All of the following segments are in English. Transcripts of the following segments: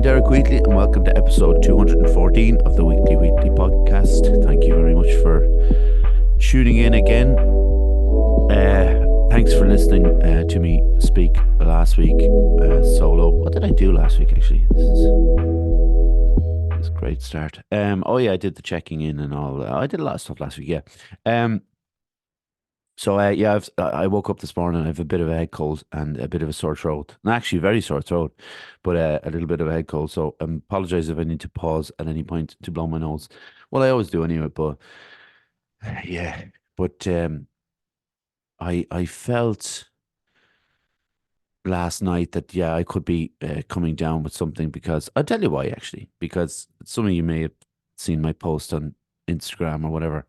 Derek Wheatley, and welcome to episode 214 of the Wheatley podcast. Thank you very much for tuning in again. Thanks for listening to me speak last week solo. What did I do last week, actually? This is a great start. Oh, yeah, I did the checking in and all. I did a lot of stuff last week, yeah. I woke up this morning. I have a bit of a head cold and a bit of a sore throat. And actually, very sore throat, but a little bit of a head cold. So I apologize if I need to pause at any point to blow my nose. Well, I always do anyway. But yeah, but I felt last night that I could be coming down with something because I'll tell you why actually. Because some of you may have seen my post on Instagram or whatever.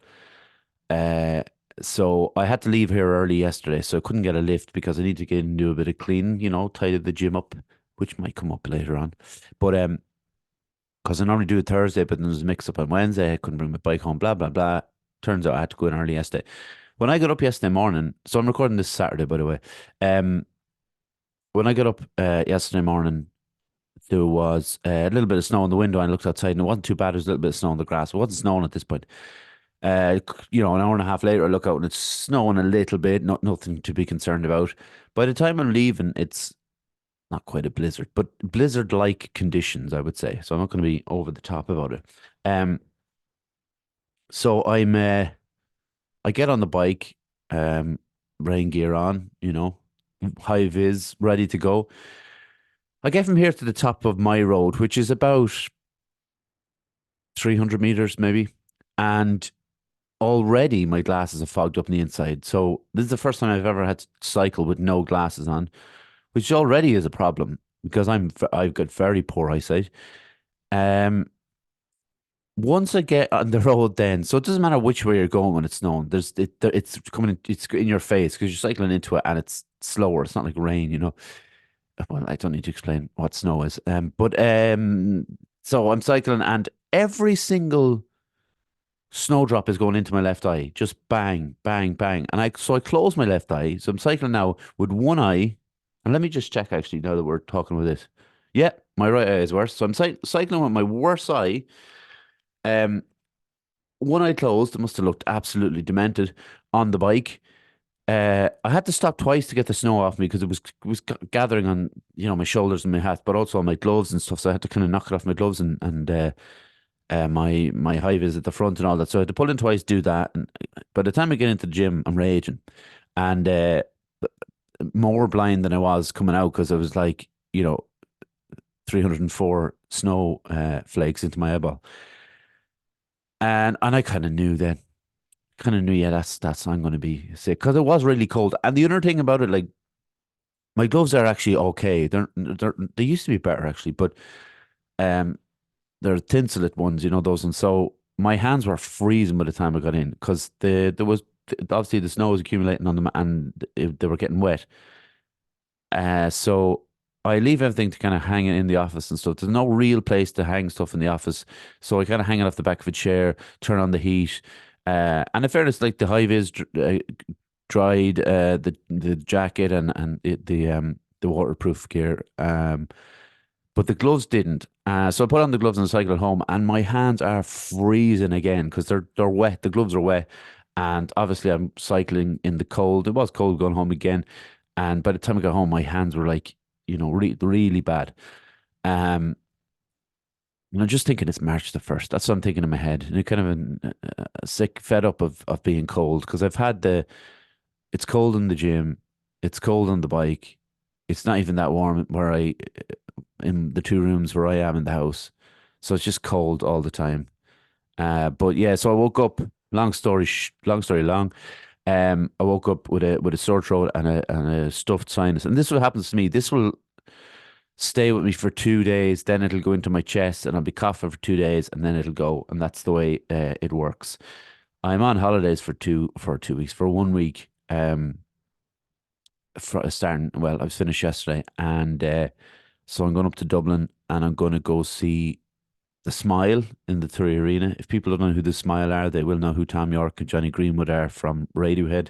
Uh, so I had to leave here early yesterday, so I couldn't get a lift because I need to get in and do a bit of cleaning, tidy the gym up, which might come up later on. But because I normally do it Thursday, but then there's a mix up on Wednesday, I couldn't bring my bike home, blah blah blah. Turns out I had to go in early yesterday. When I got up yesterday morning, so I'm recording this Saturday, by the way. Um, when I got up yesterday morning, there was a little bit of snow in the window, and I looked outside, and it wasn't too bad. There was a little bit of snow on the grass. It wasn't snowing at this point. An hour and a half later, I look out and it's snowing a little bit, nothing to be concerned about. By the time I'm leaving, it's not quite a blizzard, but blizzard-like conditions, I would say. So I'm not going to be over the top about it. Um, so I get on the bike, rain gear on, high vis, ready to go. I get from here to the top of my road, which is about 300 meters maybe, and already my glasses are fogged up on the inside. So this is the first time I've ever had to cycle with no glasses on, which already is a problem because I've got very poor eyesight. Um, Once I get on the road, then so it doesn't matter which way you're going when it's snowing. It's coming, it's in your face because you're cycling into it and it's slower. It's not like rain. Well, I don't need to explain what snow is. So I'm cycling and every single snowdrop is going into my left eye, just bang, bang, bang. And I close my left eye. So I'm cycling now with one eye. And let me just check actually now that we're talking about this. Yeah, my right eye is worse. So I'm cycling with my worst eye. Um, One eye closed. It must have looked absolutely demented on the bike. I had to stop twice to get the snow off me because it was gathering on my shoulders and my hat, but also on my gloves and stuff. So I had to kind of knock it off my gloves and my high vis at the front and all that. So I had to pull in twice, do that. And by the time I get into the gym, I'm raging and more blind than I was coming out because I was like, 304 snow flakes into my eyeball. And I kind of knew then, yeah, that's I'm going to be sick because it was really cold. And the other thing about it, like my gloves are actually okay. They used to be better actually, but um, they're tinseled ones, those. And so my hands were freezing by the time I got in because there was obviously the snow was accumulating on them and they were getting wet. So I leave everything to kind of hang it in the office and stuff. There's no real place to hang stuff in the office, so I kind of hang it off the back of a chair, turn on the heat. And in fairness, like the high vis dried, the jacket and the waterproof gear. But the gloves didn't. So I put on the gloves and cycled home, and my hands are freezing again because they're wet. The gloves are wet, and obviously I'm cycling in the cold. It was cold going home again, and by the time I got home, my hands were like really bad. Um, and I'm just thinking it's March the 1st. That's what I'm thinking in my head, and kind of sick, fed up of being cold because I've had it's cold in the gym, it's cold on the bike. It's not even that warm where in the two rooms where I am in the house. So it's just cold all the time. But yeah, so I woke up, long story long. I woke up with a sore throat and a stuffed sinus. And this is what happens to me. This will stay with me for 2 days, then it'll go into my chest and I'll be coughing for 2 days and then it'll go. And that's the way it works. I'm on holidays for 2 weeks, for 1 week. Starting, well, I was finished yesterday, and so I'm going up to Dublin, and I'm going to go see the Smile in the Three Arena. If people don't know who the Smile are, they will know who Tom York and Johnny Greenwood are from Radiohead.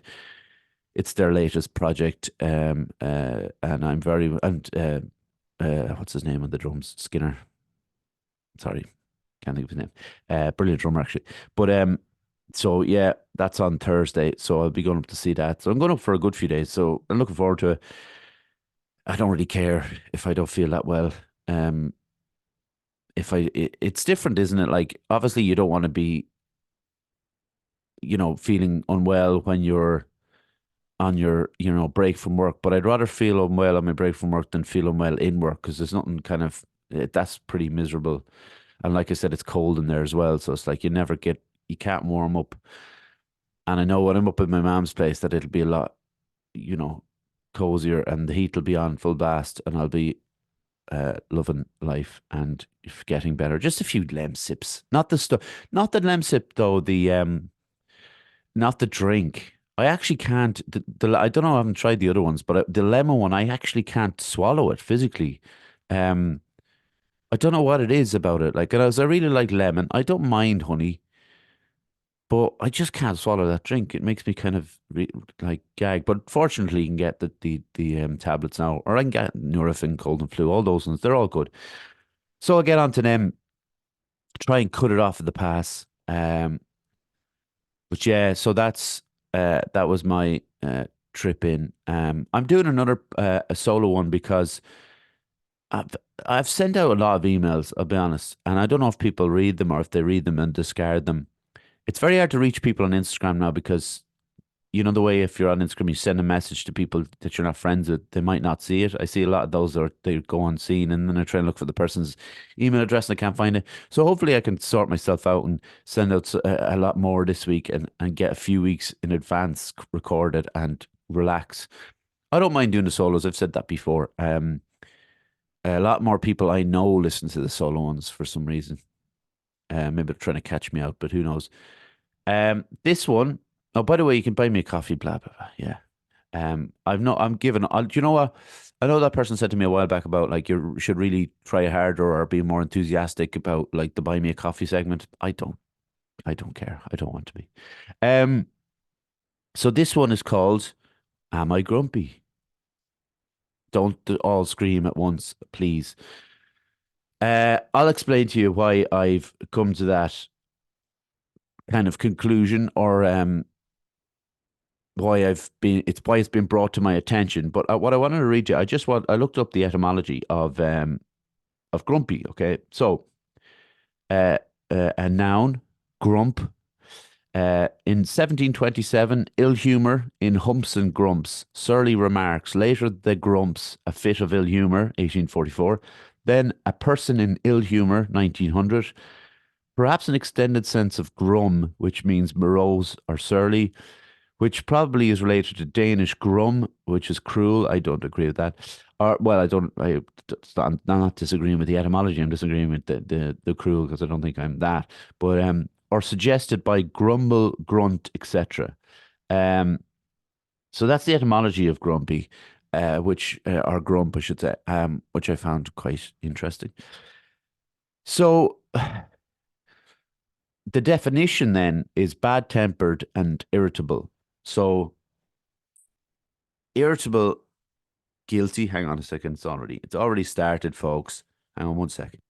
It's their latest project, and I'm very and what's his name on the drums? Skinner. Sorry, can't think of his name. Brilliant drummer actually. But so yeah, that's on Thursday. So I'll be going up to see that. So I'm going up for a good few days. So I'm looking forward to it. I don't really care if I don't feel that well. Um, if it's different, isn't it? Like obviously you don't want to be, feeling unwell when you're on your, break from work. But I'd rather feel unwell on my break from work than feel unwell in work because there's nothing kind of that's pretty miserable. And like I said, it's cold in there as well, so it's like you can't warm up. And I know when I'm up at my mom's place that it'll be a lot, you know, cozier, and the heat will be on full blast, and I'll be loving life and getting better. Just a few lem sips, not the stuff, not the lem sip though. Not the drink. I actually can't. I don't know. I haven't tried the other ones, but the lemon one, I actually can't swallow it physically. Um, I don't know what it is about it. Like, as I really like lemon, I don't mind honey, but I just can't swallow that drink. It makes me kind of like gag. But fortunately, you can get the tablets now, or I can get Nurofen, cold and flu, all those ones. They're all good. So I'll get onto them, try and cut it off at the pass. But yeah, so that was my trip in. I'm doing another a solo one because I've I've sent out a lot of emails. I'll be honest, and I don't know if people read them or if they read them and discard them. It's very hard to reach people on Instagram now because the way if you're on Instagram, you send a message to people that you're not friends with, they might not see it. I see a lot of those or they go unseen and then I try and look for the person's email address and I can't find it. So hopefully I can sort myself out and send out a lot more this week and get a few weeks in advance recorded and relax. I don't mind doing the solos. I've said that before. A lot more people I know listen to the solo ones for some reason. Maybe they're trying to catch me out, but who knows? This one, oh, by the way, you can buy me a coffee, blah, blah, blah. Yeah. I'm giving, do you know what? I know that person said to me a while back about like you should really try harder or be more enthusiastic about like the buy me a coffee segment. I don't care. I don't want to be. Um, so this one is called Am I Grumpy? Don't all scream at once, please. I'll explain to you why I've come to that kind of conclusion or why it's been brought to my attention. But what I wanted to read you, I looked up the etymology of grumpy. Okay, so uh, a noun, grump. In 1727, ill humor in humps and grumps, surly remarks. Later, the grumps, a fit of ill humor, 1844. Then, a person in ill humor, 1900. Perhaps an extended sense of grum, which means morose or surly, which probably is related to Danish grum, which is cruel. I don't agree with that. Or well, I don't. I'm not disagreeing with the etymology. I'm disagreeing with the cruel because I don't think I'm that. But or suggested by grumble, grunt, etc. Um, so that's the etymology of grumpy, which or grump, I should say, which I found quite interesting. So the definition then is bad-tempered and irritable. So irritable, guilty. Hang on a second. It's already started, folks. Hang on one second.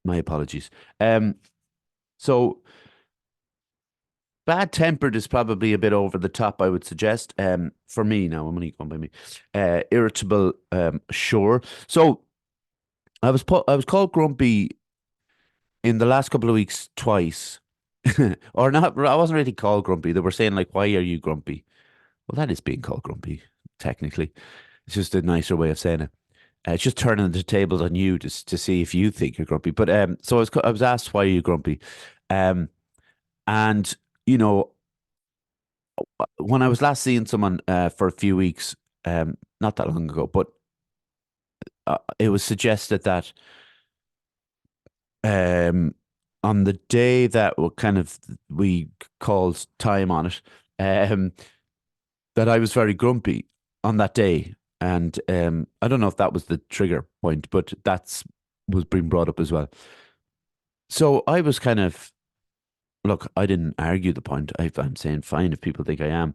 My apologies. So bad tempered is probably a bit over the top, I would suggest. For me now, I'm only going by me. Irritable, sure. So I was called grumpy in the last couple of weeks twice. Or not, I wasn't really called grumpy. They were saying like, why are you grumpy? Well, that is being called grumpy, technically. It's just a nicer way of saying it. It's just turning the tables on you to see if you think you're grumpy. But so I was asked why are you grumpy, um, and you know when I was last seeing someone for a few weeks, not that long ago, but it was suggested that um, on the day that we called time on it, um, that I was very grumpy on that day, and I don't know if that was the trigger point, but that's was being brought up as well. So I was kind of look. I didn't argue the point. I'm saying fine if people think I am.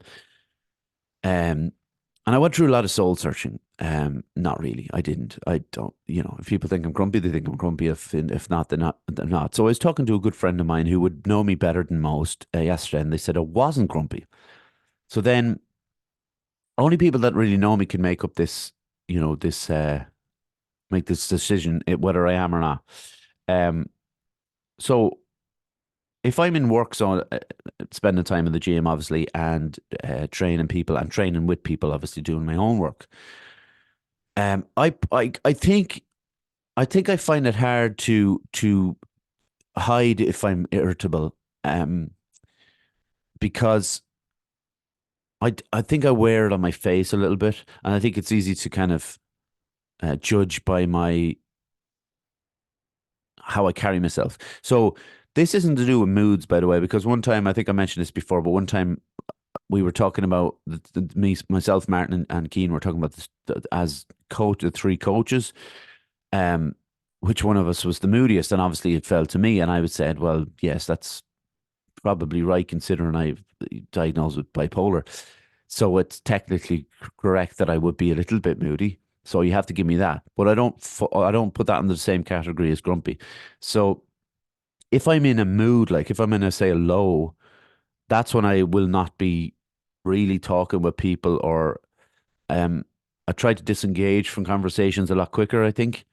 And I went through a lot of soul searching. Not really. I didn't. I don't. If people think I'm grumpy, they think I'm grumpy. If not, they're not. They're not. So I was talking to a good friend of mine who would know me better than most yesterday, and they said I wasn't grumpy. So then, only people that really know me can make up this, this make this decision whether I am or not. Um. So if I'm in work zone, spending time in the gym, obviously, and training people and training with people, obviously, doing my own work. I think I find it hard to hide if I'm irritable, um, because I think I wear it on my face a little bit, and I think it's easy to kind of judge by my how I carry myself. So this isn't to do with moods, by the way, because one time I think I mentioned this before, but one time we were talking about myself, Martin, and Keane were talking about this as coach, the three coaches. Um, which one of us was the moodiest? And obviously it fell to me. And I would said, well, yes, that's probably right considering I've diagnosed with bipolar. So it's technically correct that I would be a little bit moody. So you have to give me that. But I don't put that in the same category as grumpy. So if I'm in a mood, like if I'm in a say a low, that's when I will not be really talking with people, or um I try to disengage from conversations a lot quicker, I think.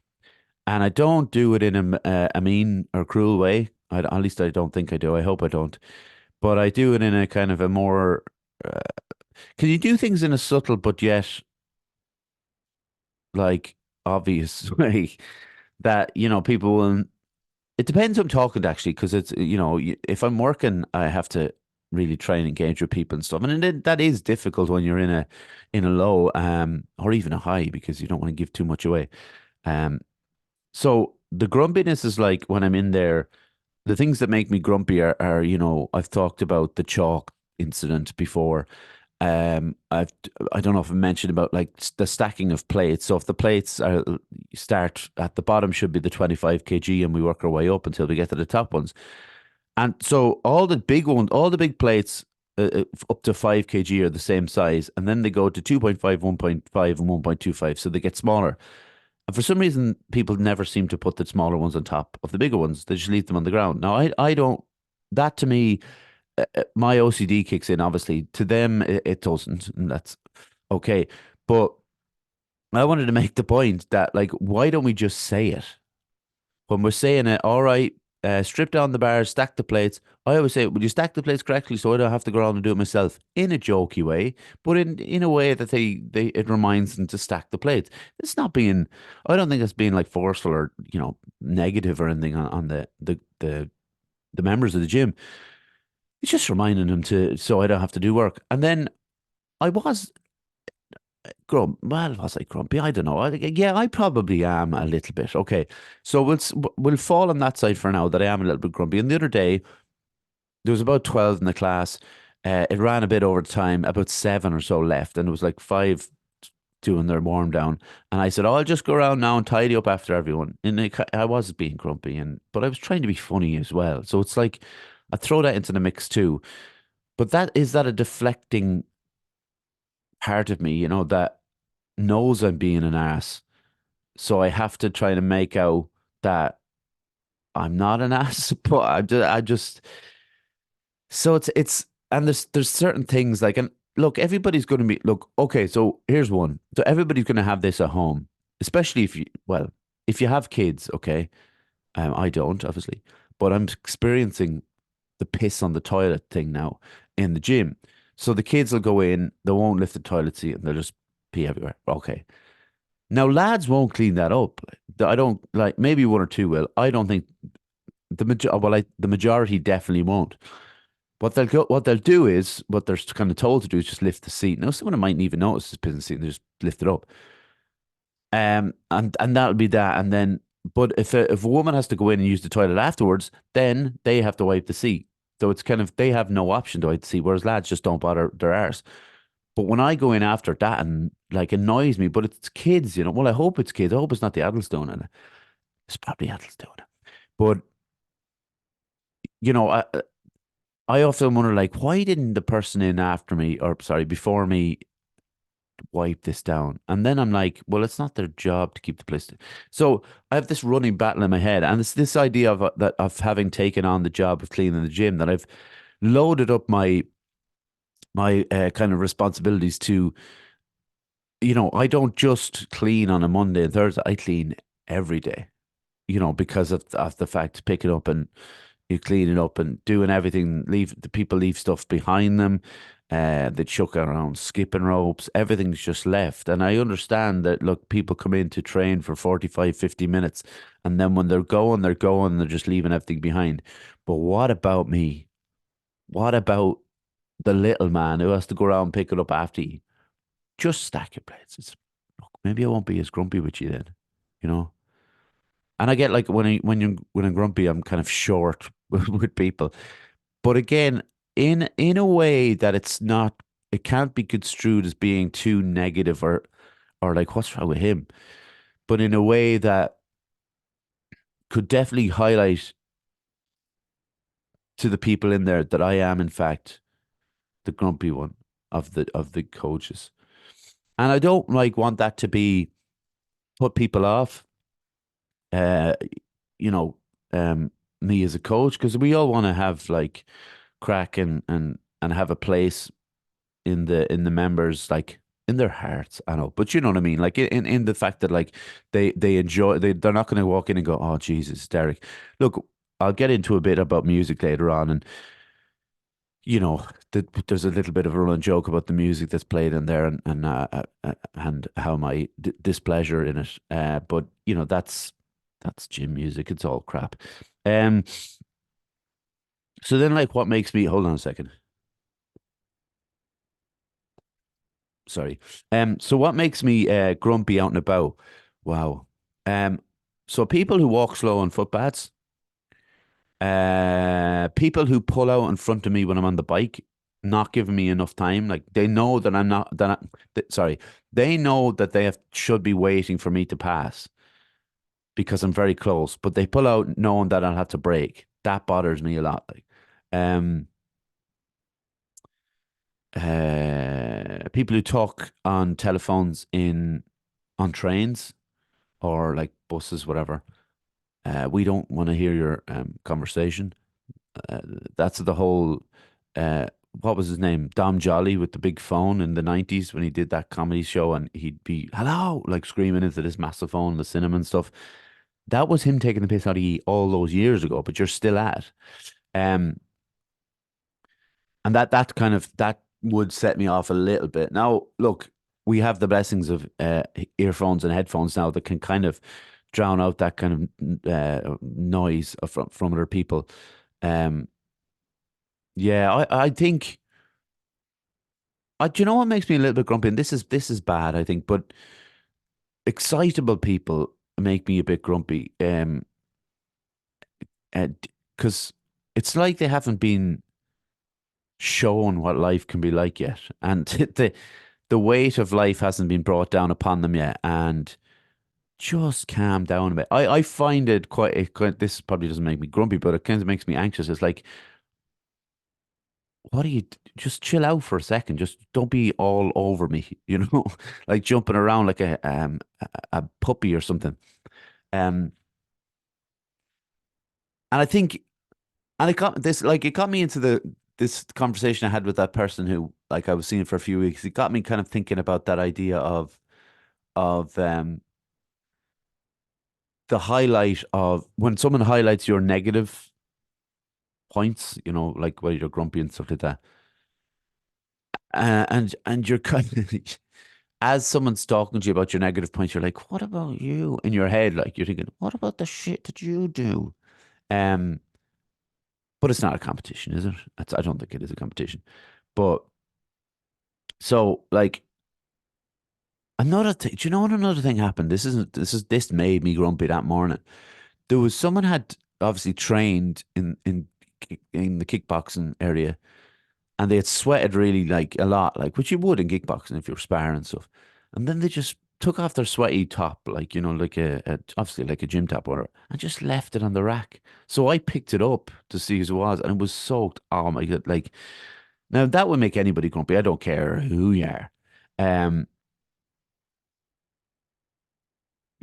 And I don't do it in a mean or cruel way. At least I don't think I do. I hope I don't. But I do it in a kind of a more. Uh, can you do things in a subtle but yet like obvious way that people will? It depends who I'm talking to actually, because it's if I'm working, I have to really try and engage with people and stuff, and that is difficult when you're in a low or even a high because you don't want to give too much away. Um, so the grumpiness is like when I'm in there. The things that make me grumpy are I've talked about the chalk incident before. I don't know if I mentioned about like the stacking of plates. So if the plates start at the bottom should be the 25 kg, and we work our way up until we get to the top ones. And so all the big ones, all the big plates up to 5 kg are the same size, and then they go to 2.5, 1.5, and 1.25, so they get smaller. And for some reason, people never seem to put the smaller ones on top of the bigger ones. They just leave them on the ground. Now, I don't. That to me, my OCD kicks in. Obviously, to them, it doesn't, and that's okay. But I wanted to make the point that, like, why don't we just say it when we're saying it? All right, strip down the bars, stack the plates. I always say, will you stack the plates correctly so I don't have to go around and do it myself in a jokey way, but in a way that they it reminds them to stack the plates. It's not being, I don't think it's being like forceful or negative or anything on the members of the gym. It's just reminding them to so I don't have to do work. And then I was well, was I grumpy? I don't know. Yeah, I probably am a little bit. Okay, so we'll fall on that side for now that I am a little bit grumpy. And the other day there was about 12 in the class. It ran a bit over time, about seven or so left, and it was like five doing their warm down. And I said, "Oh, I'll just go around now and tidy up after everyone." And I was being grumpy, but I was trying to be funny as well. So it's like I throw that into the mix too. But that a deflecting part of me, that knows I'm being an ass. So I have to try to make out that I'm not an ass, but I just so it's and there's certain things like, and look, everybody's going to be look, okay, so here's one. So everybody's going to have this at home, especially if you have kids, okay? I don't obviously, but I'm experiencing the piss on the toilet thing now in the gym. So the kids will go in, they won't lift the toilet seat, and they'll just pee everywhere. Okay. Now lads won't clean that up. I don't like, maybe one or two will. I don't think the majority definitely won't. What they'll do is what they're kind of told to do is just lift the seat. Now someone might not even notice this piss in the seat and they just lift it up. And that'll be that. And then, but if a woman has to go in and use the toilet afterwards, then they have to wipe the seat. So it's kind of they have no option to wipe the seat, whereas lads just don't bother their arse. But when I go in after that and like annoys me, but it's kids, Well, I hope it's kids. I hope it's not the adults doing it. It's probably adults doing it. But you know, I I often wonder like why didn't the person in after me or sorry before me wipe this down. And then I'm like, well, it's not their job to keep the place. So I have this running battle in my head, and it's this idea of that of having taken on the job of cleaning the gym that I've loaded up my kind of responsibilities to. I don't just clean on a Monday and Thursday. I clean every day. Because of the fact picking up and you cleaning up and doing everything. The people leave stuff behind them. They chuck around skipping ropes. Everything's just left. And I understand that, look, people come in to train for 45, 50 minutes. And then when they're going, they're just leaving everything behind. But what about me? What about the little man who has to go around pick it up after you? Just stack your plates. Look, maybe I won't be as grumpy with you then, you know? And I get like when I'm grumpy, I'm kind of short with people. But again, in a way that it can't be construed as being too negative or like what's wrong with him, but in a way that could definitely highlight to the people in there that I am in fact the grumpy one of the coaches. And I don't like want that to be put people off. Uh, you know, me as a coach because we all want to have like crack and have a place in the members like in their hearts. I know, but you know what I mean. Like in the fact that like they enjoy they're not going to walk in and go, oh Jesus, Derek. Look, I'll get into a bit about music later on, and there's a little bit of a running joke about the music that's played in there and how my displeasure in it. But that's gym music. It's all crap. Um. So then, like, what makes me hold on a second. Sorry. So what makes me grumpy out and about? Wow. Um. So people who walk slow on footpaths. People who pull out in front of me when I'm on the bike, not giving me enough time. Like they know that I'm not that. Sorry, they know that should be waiting for me to pass because I'm very close, but they pull out knowing that I'll have to brake. That bothers me a lot. Like, um, people who talk on telephones on trains or like buses, whatever. We don't want to hear your conversation. Uh, that's the whole. Uh, what was his name? Dom Jolly with the big phone in the 90s when he did that comedy show, and he'd be hello, like screaming into this massive phone, the cinema and stuff. That was him taking the piss out of you all those years ago, but you're still at. Um, and that kind of that would set me off a little bit. Now, look, we have the blessings of earphones and headphones now that can kind of drown out that kind of noise from other people. Um, yeah, I think. Do you know what makes me a little bit grumpy? And this is bad, I think, but excitable people make me a bit grumpy. Because it's like they haven't been shown what life can be like yet, and the weight of life hasn't been brought down upon them yet, and just calm down a bit. I find it this probably doesn't make me grumpy, but it kind of makes me anxious. It's like, what do you just chill out for a second? Just don't be all over me, like jumping around like a puppy or something. Um, and I think, and it got me into this conversation I had with that person who, like, I was seeing for a few weeks. It got me kind of thinking about that idea of the highlight of when someone highlights your negative points, like whether you're grumpy and stuff like that. And you're kind of as someone's talking to you about your negative points, you're like, what about you? In your head, like you're thinking, what about the shit that you do? Um, but it's not a competition, is it? I don't think it is a competition. But so like another thing, do you know what another thing happened? This made me grumpy that morning. There was someone had obviously trained in the kickboxing area, and they had sweated really like a lot, like which you would in kickboxing if you're sparring and stuff. And then they just took off their sweaty top, like like obviously like a gym top or whatever, and just left it on the rack. So I picked it up to see who it was, and it was soaked. Oh my God! Like now that would make anybody grumpy. I don't care who you are. Um,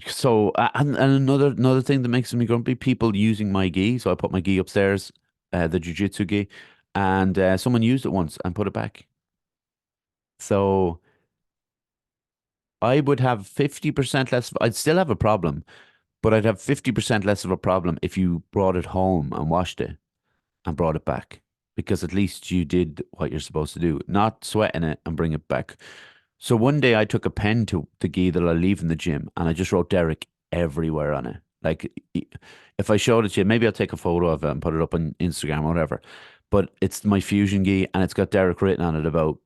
So and another thing that makes me grumpy, people using my gi. So I put my gi upstairs, the jujitsu gi, and someone used it once and put it back. So I would have 50% less. I'd still have a problem, but I'd have 50% less of a problem if you brought it home and washed it and brought it back, because at least you did what you're supposed to do, not sweating it and bring it back. So one day I took a pen to the gi that I leave in the gym and I just wrote Derek everywhere on it. Like if I showed it to you, maybe I'll take a photo of it and put it up on Instagram or whatever. But it's my fusion gi and it's got Derek written on it about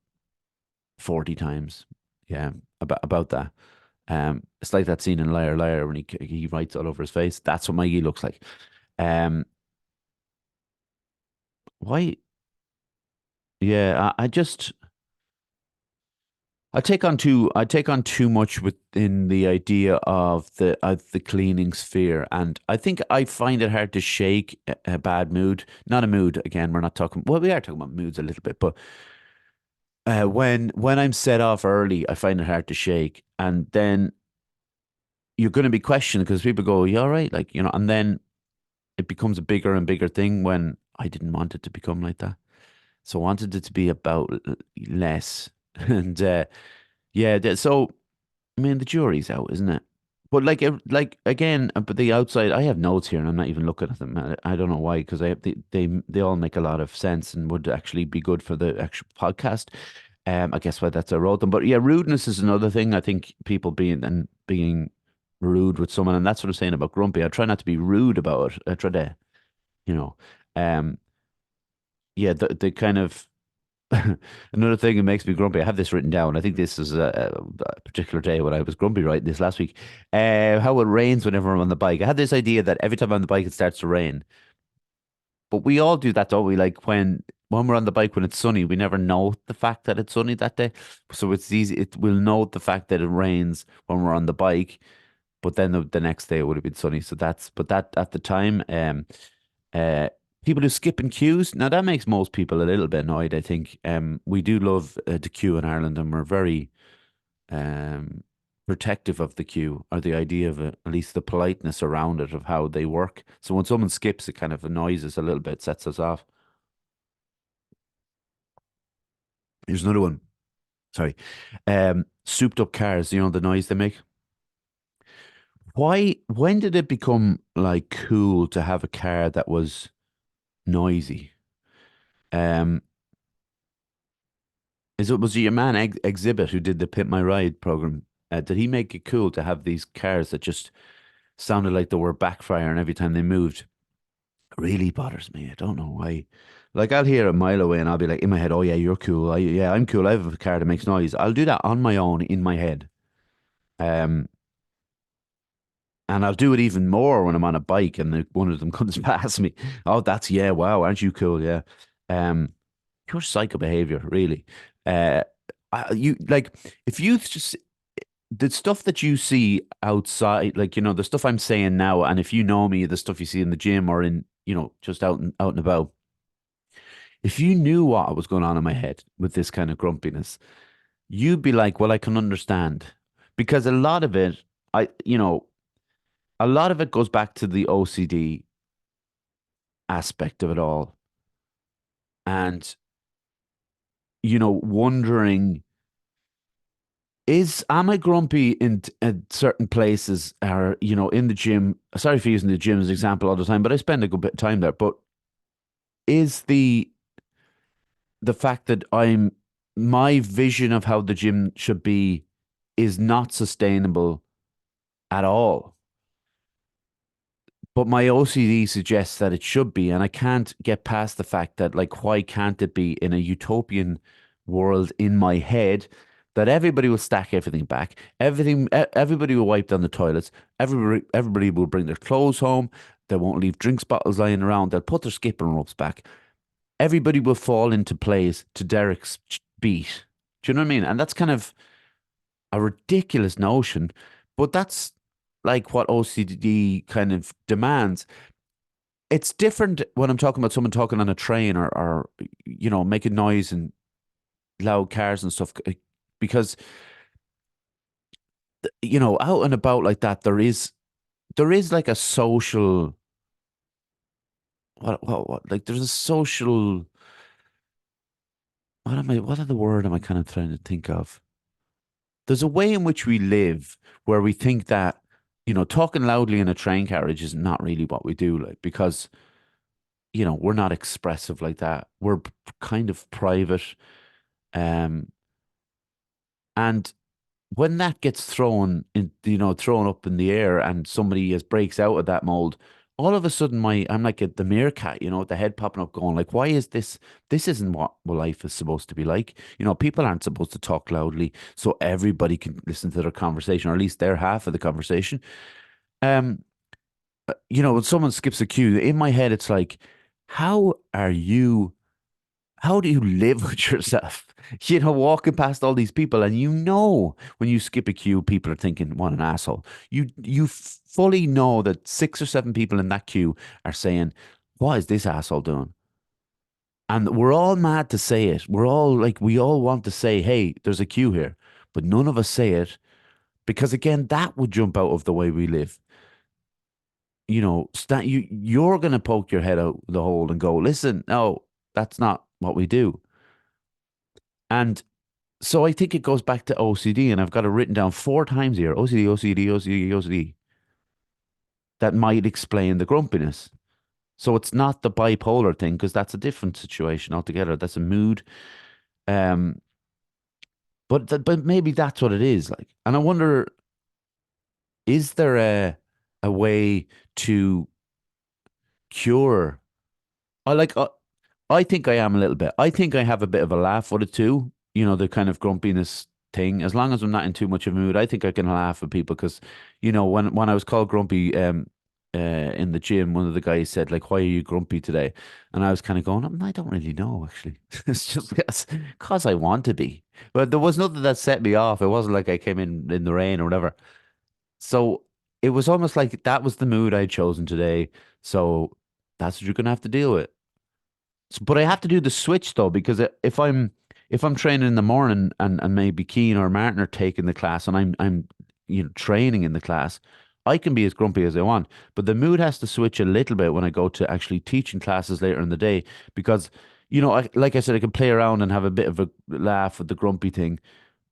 40 times. Yeah, about that. It's like that scene in Liar Liar when he writes all over his face. That's what my gi looks like. Um, why? Yeah, I just I take on too much within the idea of the cleaning sphere, and I think I find it hard to shake a bad mood. Not a mood again. We're not talking. Well, we are talking about moods a little bit, but when I'm set off early, I find it hard to shake, and then you're going to be questioned because people go, "You all right?" Like and then it becomes a bigger and bigger thing when I didn't want it to become like that. So I wanted it to be about less, and yeah. So I mean, the jury's out, isn't it? But like again, but the outside, I have notes here, and I'm not even looking at them. I don't know why, because they all make a lot of sense and would actually be good for the actual podcast. I guess why that's I wrote them. But yeah, rudeness is another thing. I think people being rude with someone, and that's what I'm saying about grumpy. I try not to be rude about it. I try to, you know, um, yeah, the kind of another thing that makes me grumpy. I have this written down. I think this is a particular day when I was grumpy writing this last week. How it rains whenever I'm on the bike. I had this idea that every time I'm on the bike it starts to rain. But we all do that, don't we? Like when we're on the bike when it's sunny, we never know the fact that it's sunny that day. So it's easy. It will know the fact that it rains when we're on the bike, but then the next day it would have been sunny. So but that at the time, uh, people who skip in queues. Now that makes most people a little bit annoyed. I think we do love the queue in Ireland, and we're very um, protective of the queue, or the idea of it, at least the politeness around it of how they work. So when someone skips, it kind of annoys us a little bit, sets us off. Here's another one. Sorry, souped up cars. You know the noise they make. Why? When did it become like cool to have a car that was noisy? Um, was it your man Exhibit who did the Pimp My Ride program? Did he make it cool to have these cars that just sounded like they were backfiring every time they moved? It really bothers me. I don't know why. Like I'll hear a mile away and I'll be like in my head, "Oh yeah, you're cool. Yeah, I'm cool. I have a car that makes noise." I'll do that on my own in my head. Um, and I'll do it even more when I'm on a bike and one of them comes past me. Oh, that's yeah, wow, aren't you cool? Yeah. Um, pure psycho behavior, really. Uh, you like if you just the stuff that you see outside, like the stuff I'm saying now, and if you know me, the stuff you see in the gym or in just out and about. If you knew what was going on in my head with this kind of grumpiness, you'd be like, "Well, I can understand," because a lot of it, a lot of it goes back to the OCD aspect of it all, and wondering is am I grumpy in certain places or in the gym? Sorry for using the gym as an example all the time, but I spend a good bit of time there. But is the fact that my vision of how the gym should be is not sustainable at all? But my OCD suggests that it should be, and I can't get past the fact that, like, why can't it be in a utopian world in my head that everybody will stack everything back, everybody will wipe down the toilets, everybody will bring their clothes home, they won't leave drinks bottles lying around, they'll put their skipping ropes back, everybody will fall into place to Derek's beat. Do you know what I mean? And that's kind of a ridiculous notion, but that's like what OCD kind of demands. It's different when I'm talking about someone talking on a train or making noise and loud cars and stuff because out and about like that, there is like a social, like there's a social, what are the word am I kind of trying to think of? There's a way in which we live where we think that, talking loudly in a train carriage is not really what we do, like, because, we're not expressive like that. We're kind of private. Um, and when that gets thrown up in the air and somebody is breaks out of that mold, all of a sudden I'm like the meerkat, with the head popping up going like, why is this? This isn't what life is supposed to be like. People aren't supposed to talk loudly so everybody can listen to their conversation, or at least their half of the conversation. Um, when someone skips a cue, in my head, it's like, how are you? How do you live with yourself? Walking past all these people, and when you skip a queue, people are thinking, "What an asshole." You fully know that 6 or 7 people in that queue are saying, "What is this asshole doing?" And we're all mad to say it. We're all like, we all want to say, "Hey, there's a queue here," but none of us say it because, again, that would jump out of the way we live. You're gonna poke your head out the hole and go, "Listen, no, that's not what we do." And so I think it goes back to OCD, and I've got it written down 4 times here: OCD, OCD, OCD, OCD. That might explain the grumpiness. So it's not the bipolar thing, because that's a different situation altogether. That's a mood. Um, but maybe that's what it is like. And I wonder, is there a way to cure? I like. I think I am a little bit. I think I have a bit of a laugh with it too. The kind of grumpiness thing. As long as I'm not in too much of a mood, I think I can laugh at people because, when I was called grumpy, in the gym, one of the guys said like, "Why are you grumpy today?" And I was kind of going, I don't really know actually. It's just because I want to be. But there was nothing that set me off. It wasn't like I came in the rain or whatever. So it was almost like that was the mood I'd chosen today. So that's what you're gonna have to deal with. But I have to do the switch though, because if I'm training in the morning, and maybe Keen or Martin are taking the class, and I'm training in the class, I can be as grumpy as I want. But the mood has to switch a little bit when I go to actually teaching classes later in the day, because like I said, I can play around and have a bit of a laugh with the grumpy thing,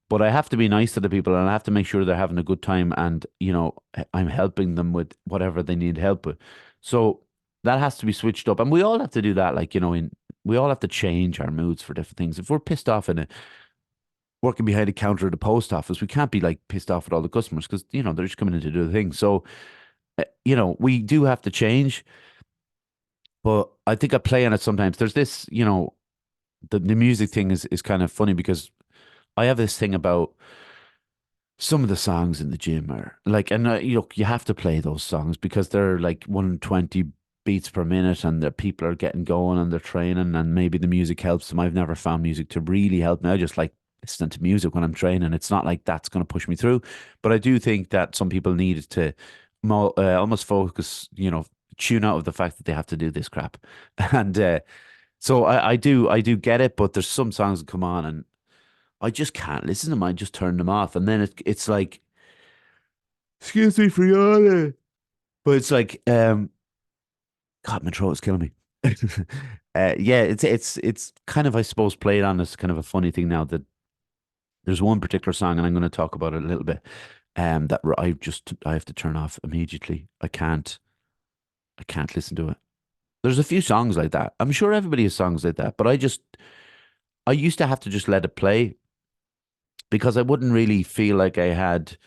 but I have to be nice to the people, and I have to make sure they're having a good time, and I'm helping them with whatever they need help with. So that has to be switched up, and we all have to do that. Like, we all have to change our moods for different things. If we're pissed off in a working behind a counter at the post office, we can't be like pissed off at all the customers, because they're just coming in to do the thing. So we do have to change. But I think I play on it sometimes. There's this, the music thing is kind of funny, because I have this thing about some of the songs in the gym are like, and you have to play those songs because they're like 120 beats per minute, and the people are getting going and they're training, and maybe the music helps them. I've never found music to really help me. I just like listening to music when I'm training. It's not like that's going to push me through, but I do think that some people need to almost focus, tune out of the fact that they have to do this crap, and so I do get it, but there's some songs that come on and I just can't listen to them. I just turn them off. And then it's like, excuse me for yawning. But it's like, God, my throat is killing me. Yeah, it's kind of, I suppose, played on as kind of a funny thing now, that there's one particular song, and I'm going to talk about it a little bit, that I have to turn off immediately. I can't listen to it. There's a few songs like that. I'm sure everybody has songs like that, but I used to have to just let it play, because I wouldn't really feel like I had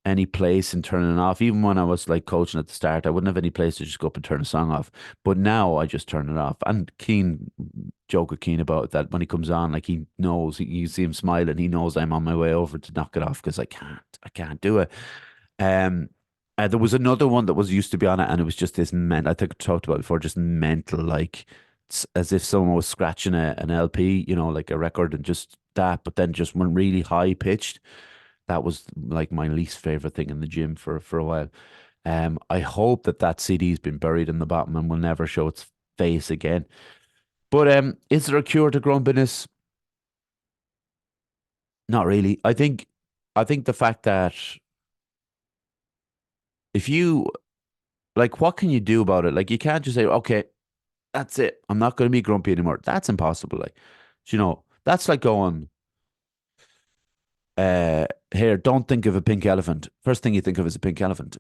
any place in turning it off. Even when I was like coaching at the start, I wouldn't have any place to just go up and turn a song off. But now I just turn it off. And Keen, joke with Keen about that, when he comes on, like, he knows, you see him smiling, he knows I'm on my way over to knock it off, because I can't do it. Um, there was another one that was used to be on it, and it was just this I think I talked about it before, just mental, like it's as if someone was scratching an LP, like a record, and just that, but then just went really high pitched. That was like my least favorite thing in the gym for a while. I hope that CD's been buried in the bottom and will never show its face again. But is there a cure to grumpiness? Not really. I think the fact that If you like, what can you do about it? Like, you can't just say, okay, that's it. I'm not going to be grumpy anymore. That's impossible. Like, that's like going, here, don't think of a pink elephant. First thing you think of is a pink elephant.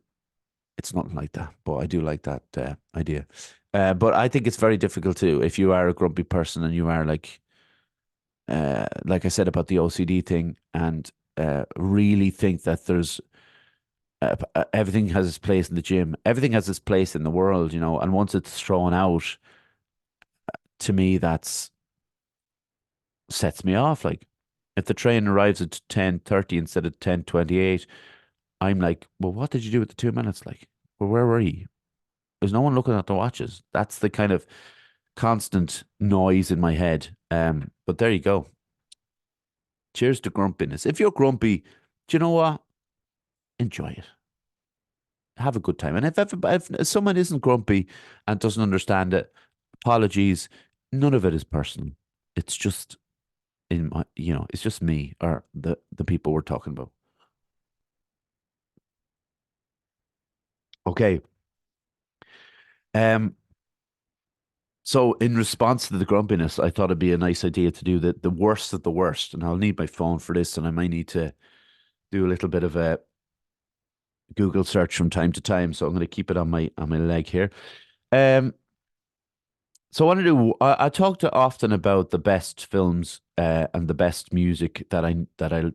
It's nothing like that, but I do like that idea. But I think it's very difficult too if you are a grumpy person and you are like I said about the OCD thing, and really think that there's everything has its place in the gym, everything has its place in the world, and once it's thrown out, to me, that's sets me off. Like, if the train arrives at 10:30 instead of 10:28, I'm like, well, what did you do with the 2 minutes? Like, well, where were you? There's no one looking at the watches. That's the kind of constant noise in my head. But there you go. Cheers to grumpiness. If you're grumpy, do you know what? Enjoy it. Have a good time. And if someone isn't grumpy and doesn't understand it, apologies. None of it is personal. It's just it's just me or the people we're talking about. Okay. Um. So in response to the grumpiness, I thought it'd be a nice idea to do the worst of the worst, and I'll need my phone for this, and I might need to do a little bit of a Google search from time to time. So I'm going to keep it on my leg here. Um. So I want to do. I talk to often about the best films and the best music that I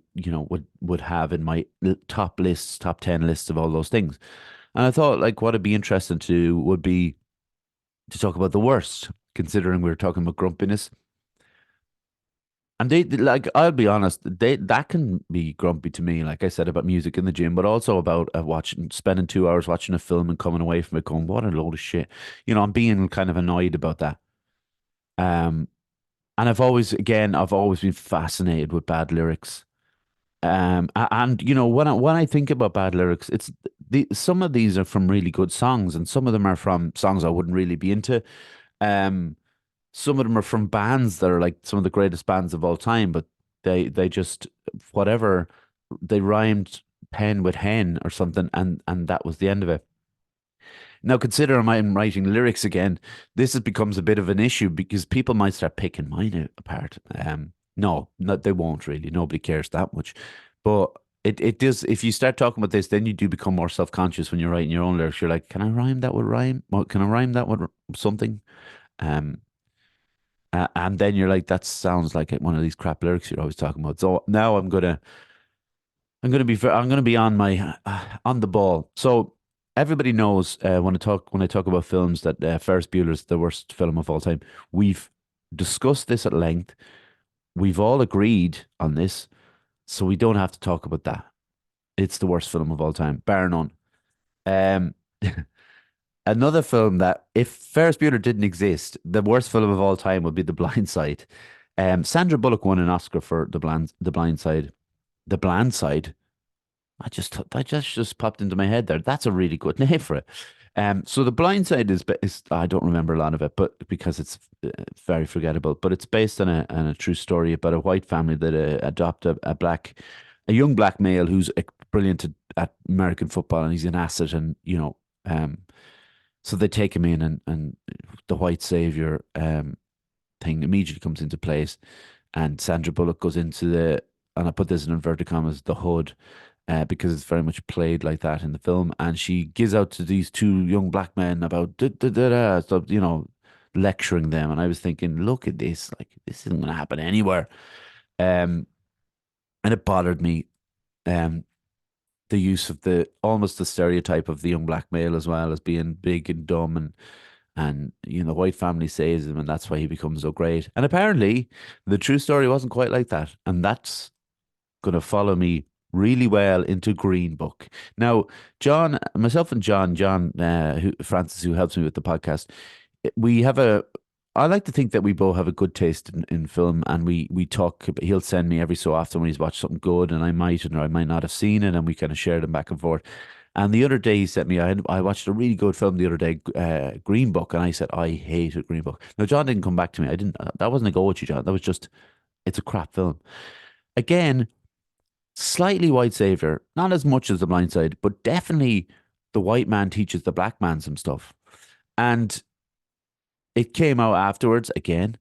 would have in my top lists, top 10 lists of all those things. And I thought like what would be interesting to do would be to talk about the worst, considering we were talking about grumpiness. And like, I'll be honest, that can be grumpy to me, like I said about music in the gym, but also about spending 2 hours watching a film and coming away from it going, what a load of shit. I'm being kind of annoyed about that. Um, and I've always been fascinated with bad lyrics. And when I think about bad lyrics, some of these are from really good songs, and some of them are from songs I wouldn't really be into. Um, some of them are from bands that are like some of the greatest bands of all time, but they just whatever they rhymed pen with hen or something, and that was the end of it. Now consider I'm writing lyrics again. This becomes a bit of an issue because people might start picking mine apart. No, they won't really. Nobody cares that much, but. It does. If you start talking about this, then you do become more self conscious when you're writing your own lyrics. You're like, can I rhyme that with rhyme? Well, can I rhyme that with something? Um, and then you're like, that sounds like one of these crap lyrics you're always talking about. So now I'm gonna be on my on the ball. So everybody knows when I talk about films that Ferris Bueller's the worst film of all time. We've discussed this at length. We've all agreed on this, so we don't have to talk about that. It's the worst film of all time, bar none. Um, Another film that, if Ferris Bueller didn't exist, the worst film of all time would be The Blind Side. Sandra Bullock won an Oscar for The Blind Side. The Blind Side. That just popped into my head there. That's a really good name for it. So The Blind Side is I don't remember a lot of it, but because it's very forgettable. But it's based on a true story about a white family that adopt a young black male who's brilliant at American football, and he's an asset, and so they take him in, and the white savior thing immediately comes into place, and Sandra Bullock goes into and I put this in inverted commas, the hood, because it's very much played like that in the film, and she gives out to these two young black men about so, lecturing them, and I was thinking, look at this, like this isn't going to happen anywhere, um, and it bothered me, um, the use of the almost the stereotype of the young black male as well as being big and dumb, and the white family saves him, and that's why he becomes so great. And apparently, the true story wasn't quite like that, and that's going to follow me really well into Green Book. Now, myself and John Francis, who helps me with the podcast, we have a. I like to think that we both have a good taste in film, and we talk. He'll send me every so often when he's watched something good, and I might or I might not have seen it, and we kind of share them back and forth. And the other day he sent me, I watched a really good film the other day, Green Book, and I said I hated Green Book. Now John didn't come back to me. I didn't. That wasn't a go at you, John. That was just it's a crap film. Again, slightly white savior, not as much as The Blind Side, but definitely. the white man teaches the black man some stuff. And it came out afterwards again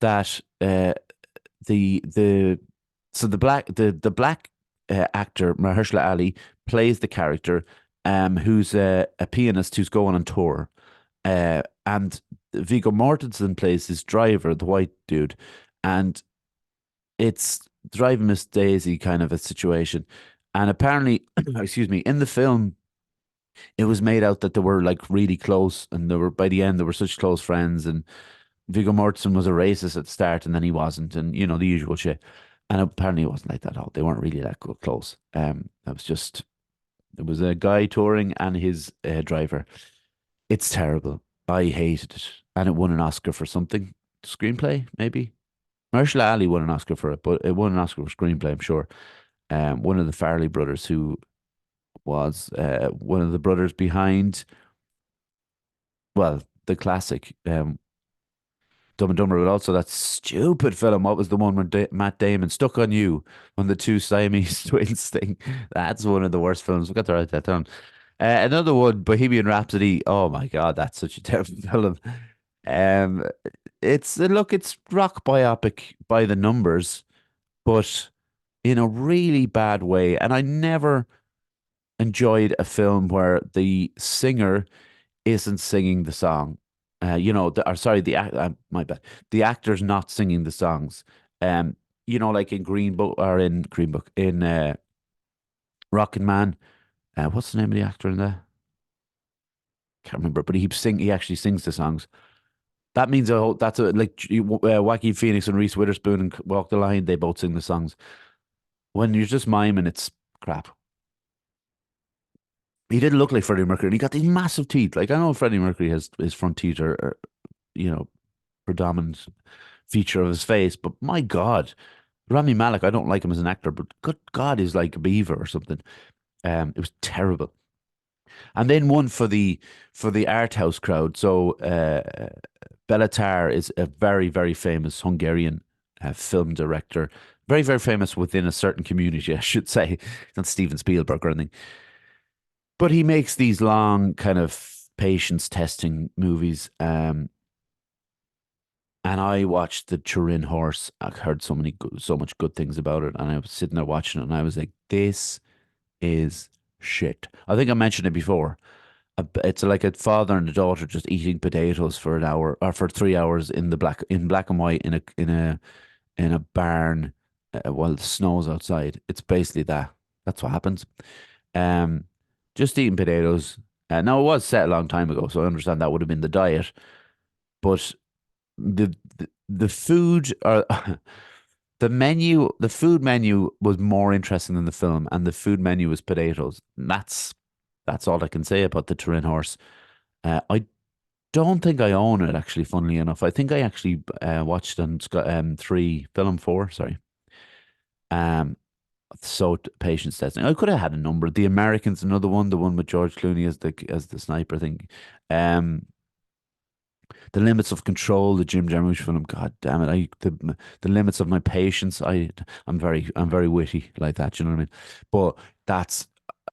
that the so the black actor Mahershala Ali plays the character who's a pianist who's going on tour, and Viggo Mortensen plays his driver, the white dude, and it's driving Miss Daisy kind of a situation. And apparently, excuse me, in the film, it was made out that they were like really close, and they were by the end they were such close friends. And Viggo Mortensen was a racist at the start, and then he wasn't, and you know the usual shit. And apparently, it wasn't like that at all. They weren't really that close. That was just it was a guy touring and his driver. It's terrible. I hated it, and it won an Oscar for something. Screenplay, maybe. Marshall Ali won an Oscar for it, but it won an Oscar for screenplay, I'm sure. One of the Farley brothers, who was one of the brothers behind, well, the classic Dumb and Dumber, but also that stupid film. What was the one when Matt Damon stuck on you on the two Siamese twins thing? That's one of the worst films. We've got to write that down. Another one, Bohemian Rhapsody. Oh my God, that's such a terrible film. Um, it's rock biopic by the numbers, but in a really bad way. And I never enjoyed a film where the singer isn't singing the song. Or sorry, my bad. The actor's not singing the songs. Like in Green Book or in Green Book in Rockin' Man. What's the name of the actor in there? Can't remember, but he actually sings the songs. That means that's Joaquin Phoenix and Reese Witherspoon and Walk the Line. They both sing the songs. When you're just miming, it's crap. He didn't look like Freddie Mercury. And he got these massive teeth. Like I know Freddie Mercury has his front teeth are you know, predominant feature of his face, but my God, Rami Malek, I don't like him as an actor, but good God, he's like a beaver or something. It was terrible. And then one for the art house crowd. So Bellatar is a very, very famous Hungarian film director. Very, very famous within a certain community, I should say. Not Steven Spielberg or anything. But he makes these long kind of patience testing movies. And I watched the Turin Horse. I heard so much good things about it, and I was sitting there watching it, and I was like, "This is shit." I think I mentioned it before. It's like a father and a daughter just eating potatoes for an hour or for 3 hours in black and white in a barn while it snows outside. It's basically that. That's what happens. Um, just eating potatoes. Now it was set a long time ago, so I understand that would have been the diet, but the food or the food menu was more interesting than the film, and the food menu was potatoes. And that's all I can say about the Turin Horse. I don't think I own it actually. Funnily enough, I think I actually watched on three film four. Sorry. Um, patience testing. I could have had a number. The Americans, another one. The one with George Clooney as the sniper thing. Um, the limits of control, the Jim Jarmusch film. God damn it! The limits of my patience. I'm very witty like that. You know what I mean? But that's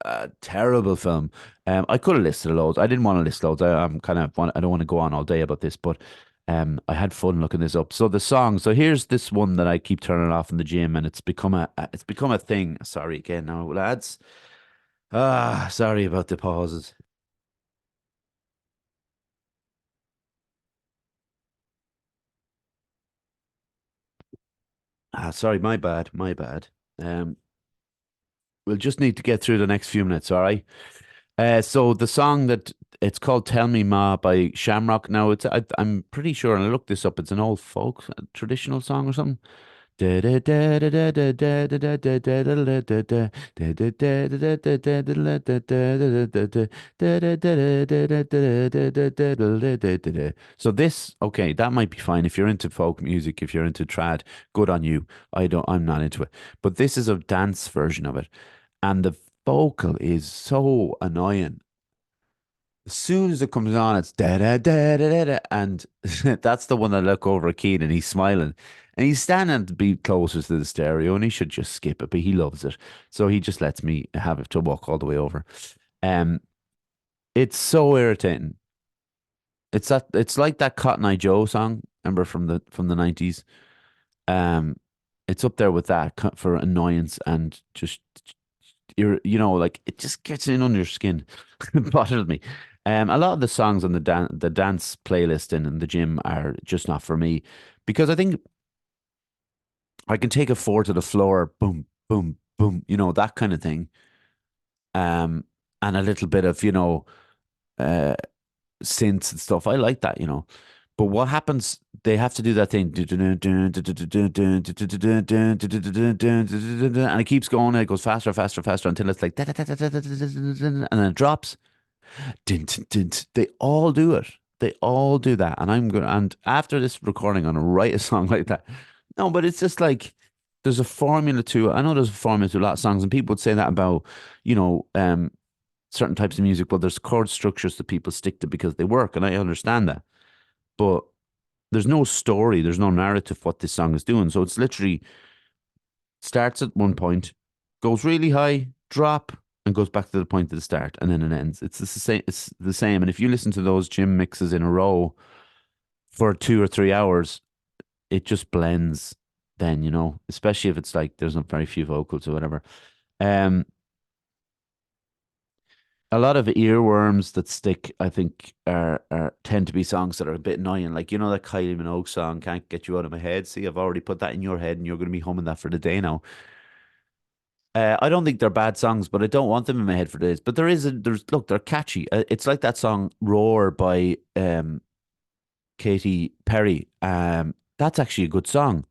a terrible film. I could have listed loads. I didn't want to list loads. I don't want to go on all day about this, but I had fun looking this up. So the song. So here's this one that I keep turning off in the gym, and it's become a thing. Sorry again, now lads. Sorry about the pauses. Sorry, my bad, my bad. Um, we'll just need to get through the next few minutes, all right? So the song that it's called "Tell Me Ma" by Shamrock. Now I'm pretty sure, and I looked this up. It's an old folk traditional song or something. So this, okay, that might be fine if you're into folk music, if you're into trad, good on you. I'm not into it. But this is a dance version of it. And the vocal is so annoying. As soon as it comes on, it's da da da da da, da and that's the one I look over at Keen and he's smiling, and he's standing to be closest to the stereo, and he should just skip it, but he loves it, so he just lets me have it to walk all the way over. Um, It's so irritating. It's like that Cotton Eye Joe song, remember from the 90s. Um, it's up there with that for annoyance and just like it just gets in under your skin. It bothers me. A lot of the songs on the dance playlist in the gym are just not for me because I think I can take a four to the floor, boom, boom, boom, that kind of thing. Um, and a little bit of uh synths and stuff. I like that. But what happens? They have to do that thing, and it keeps going. And it goes faster, faster, faster until it's like, and then it drops. They all do it. They all do that. And I'm gonna. And after this recording, I'm gonna write a song like that. No, but it's just like there's a formula to it. I know there's a formula to a lot of songs, and people would say that about, you know, um, certain types of music. Well, there's chord structures that people stick to because they work, and I understand that. But there's no story, there's no narrative what this song is doing. So it's literally starts at one point, goes really high, drop, and goes back to the point at the start, and then it ends. It's the same. It's the same. And if you listen to those gym mixes in a row for 2 or 3 hours, it just blends. Then especially if it's like there's not very few vocals or whatever. Um, a lot of earworms that stick, I think, are tend to be songs that are a bit annoying. Like that Kylie Minogue song, "Can't Get You Out of My Head." See, I've already put that in your head, and you're going to be humming that for the day now. I don't think they're bad songs, but I don't want them in my head for days. But there's look, they're catchy. It's like that song "Roar" by Katy Perry. That's actually a good song,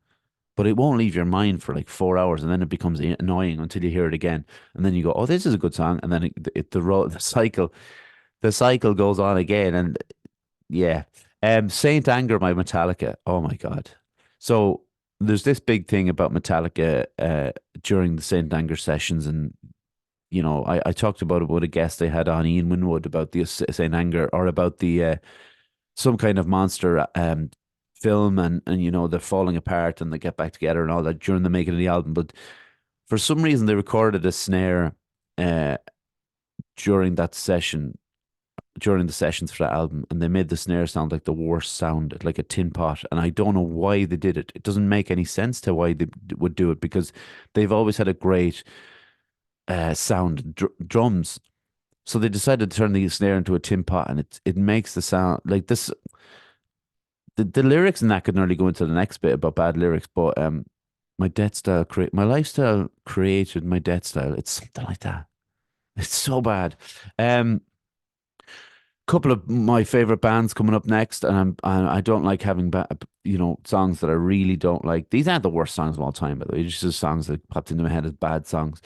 but it won't leave your mind for like 4 hours, and then it becomes annoying until you hear it again, and then you go, "Oh, this is a good song," and then the cycle goes on again, and yeah. Saint Anger by Metallica. Oh my God. So there's this big thing about Metallica during the Saint Anger sessions, and I talked about it with a guest they had on, Ian Winwood, about the Saint Anger, or about the some kind of monster film, and they're falling apart and they get back together and all that during the making of the album. But for some reason they recorded a snare uh, during that session, during the sessions for that album, and they made the snare sound like the worst sound, like a tin pot. And I don't know why they did it. It doesn't make any sense to why they would do it, because they've always had a great sound, drums. So they decided to turn the snare into a tin pot, and it makes the sound like this. The lyrics in that could nearly go into the next bit about bad lyrics, but my lifestyle created my death style. It's something like that. It's so bad. Um, Couple of my favorite bands coming up next, and I don't like having songs that I really don't like. These aren't the worst songs of all time, by the way. It's just songs that popped into my head as bad songs.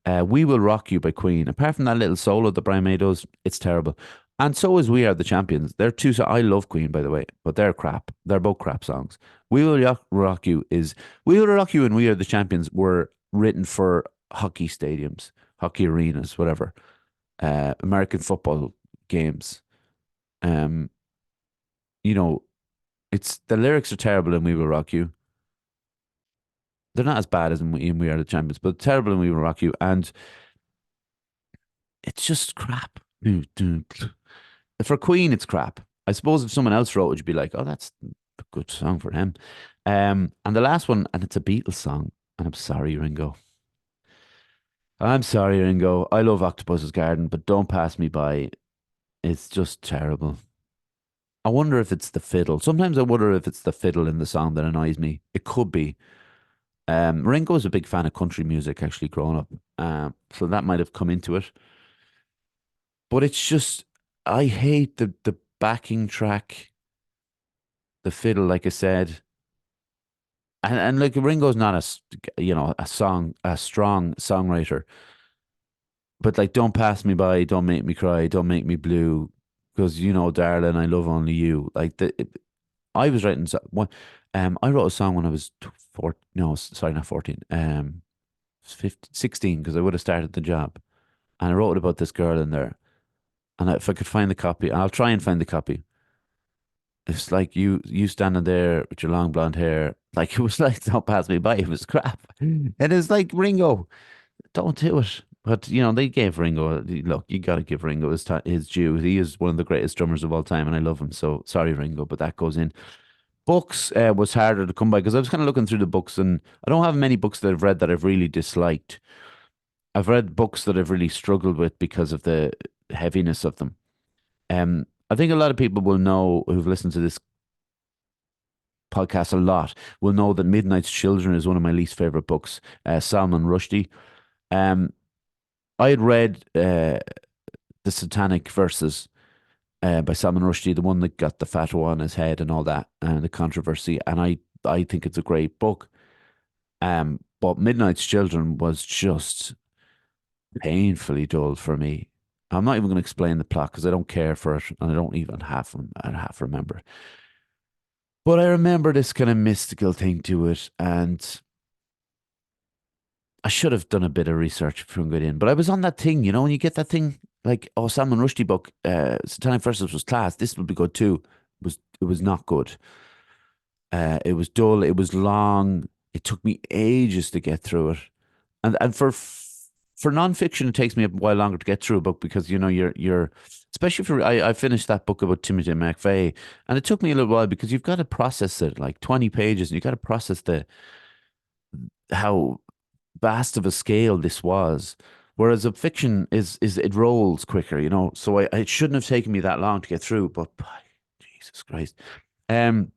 "We Will Rock You" by Queen. Apart from that little solo that Brian May does, it's terrible. And so is "We Are the Champions." They're two. I love Queen, by the way, but they're crap. They're both crap songs. Rock You" is "We Will Rock You" and "We Are the Champions" were written for hockey stadiums, hockey arenas, whatever, American football games. Um, you know, it's the lyrics are terrible in "We Will Rock You." They're not as bad as in "We Are the Champions," but terrible in "We Will Rock You," and it's just crap. For Queen, it's crap. I suppose if someone else wrote it, you'd be like, "Oh, that's a good song for him." And the last one, and it's a Beatles song, and I'm sorry, Ringo. I'm sorry, Ringo. I love Octopus's Garden, but "Don't Pass Me By." It's just terrible. I wonder if it's the fiddle. Sometimes I wonder if it's the fiddle in the song that annoys me. It could be. Ringo was a big fan of country music actually growing up, so that might have come into it. But it's just, I hate the backing track, the fiddle, like I said, and like Ringo's not a strong songwriter, but like "Don't Pass Me By," "Don't Make Me Cry," "Don't Make Me Blue," because darling, I love only you. I was writing one. I wrote a song when I was four. No, sorry, not 14. 15, 16, because I would have started the job, and I wrote about this girl in there. And if I could find the copy, and I'll try and find the copy. It's like you standing there with your long blonde hair, like it was like "Don't Pass Me By." It was crap, and it's like, Ringo, don't do it. But they gave Ringo. Look, you got to give Ringo his due. He is one of the greatest drummers of all time, and I love him. So sorry, Ringo, but that goes in. Books was harder to come by because I was kind of looking through the books, and I don't have many books that I've read that I've really disliked. I've read books that I've really struggled with because of the heaviness of them. I think a lot of people will know who've listened to this podcast a lot will know that Midnight's Children is one of my least favorite books. Salman Rushdie. Um, I had read the Satanic Verses by Salman Rushdie, the one that got the fatwa on his head and all that, and the controversy. And I think it's a great book. But Midnight's Children was just painfully dull for me. I'm not even going to explain the plot because I don't care for it, and I don't even half remember. But I remember this kind of mystical thing to it, and I should have done a bit of research before I got in. But I was on that thing, when you get that thing like, oh, Salman Rushdie book, Satanic Verses was class. This would be good too. It was not good. It was dull. It was long. It took me ages to get through it, and for nonfiction, it takes me a while longer to get through a book because you're especially for I finished that book about Timothy McVeigh, and it took me a little while because you've got to process it like 20 pages, and you've got to process the how vast of a scale this was. Whereas a fiction is it rolls quicker. So it shouldn't have taken me that long to get through, but Jesus Christ. Um,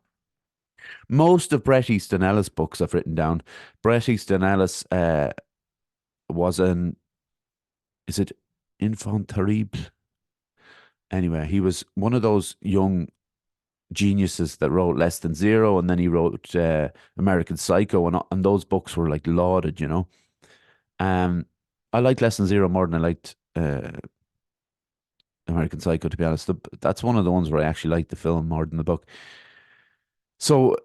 most of Bret Easton Ellis books I've written down. Bret Easton Ellis was an is it enfant terrible? Anyway, he was one of those young geniuses that wrote Less Than Zero, and then he wrote American Psycho, and those books were like lauded. Um, I liked Less Than Zero more than I liked American Psycho, to be honest. That's one of the ones where I actually liked the film more than the book. So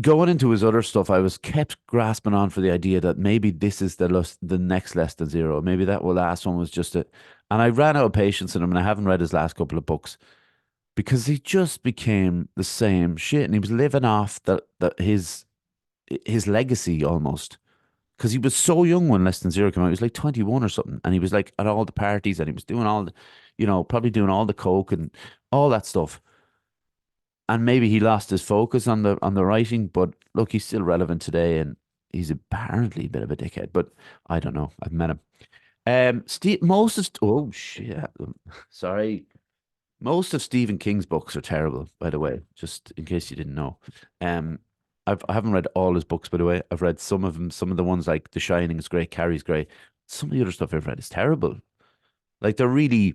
going into his other stuff, I was kept grasping on for the idea that maybe this is the next Less Than Zero. Maybe that last one was just it. And I ran out of patience in him, and I haven't read his last couple of books because he just became the same shit, and he was living off his legacy almost. Because he was so young when Less Than Zero came out. He was like 21 or something. And he was like at all the parties, and he was doing probably doing all the coke and all that stuff. And maybe he lost his focus on the writing, but look, he's still relevant today, and he's apparently a bit of a dickhead. But I don't know. I've met him. Most of oh shit, sorry. Most of Stephen King's books are terrible, by the way, just in case you didn't know. Um, I haven't read all his books, by the way. I've read some of them. Some of the ones like The Shining is great, Carrie's great. Some of the other stuff I've read is terrible. Like they're really,